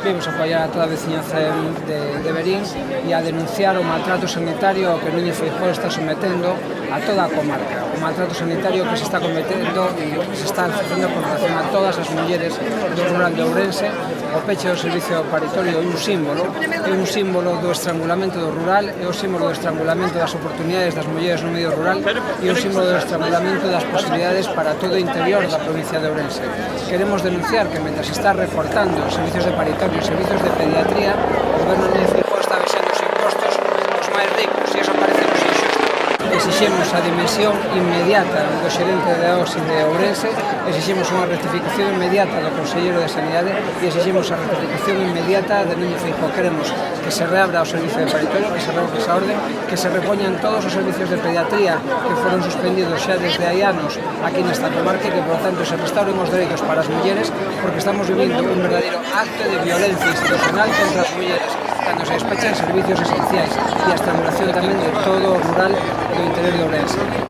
Vimos apoiar a toda a veciñanza de Verín e a denunciar o maltrato sanitario que Núñez Feijóo está sometendo a toda a comarca. O maltrato sanitario que se está cometendo e que se está facendo con relación a todas as mulleres do rural de Ourense. O peche do servicio paritorio é un símbolo do estrangulamento do rural, é o símbolo do estrangulamento das oportunidades das mulleres no medio rural e o símbolo do estrangulamento das posibilidades para todo o interior da provincia de Ourense. Queremos denunciar que, mentre se está recortando os servicios de paritorio e servicios de pediatría, o goberno Núñez Feijóo está baixando os impostos aos máis ricos e iso parece nos injusto. Exixemos a dimisión inmediata do xerente de OSI de Ourense, exiximos unha rectificación inmediata do Conselleiro de Sanidade e exiximos a rectificación inmediata de Núñez Feijóo. Queremos que se reabra o servicio de paritorio, que se revoque esa orde, que se repoñan todos os servicios de pediatría que foron suspendidos xa desde hai anos aquí nesta comarca e que, por tanto, se restauren os dereitos para as mulleres, porque estamos vivindo un verdadeiro acto de violencia institucional contra as mulleres cando se despechan servicios esenciais e a estrangulación tamén de todo o rural do interior de Ourense.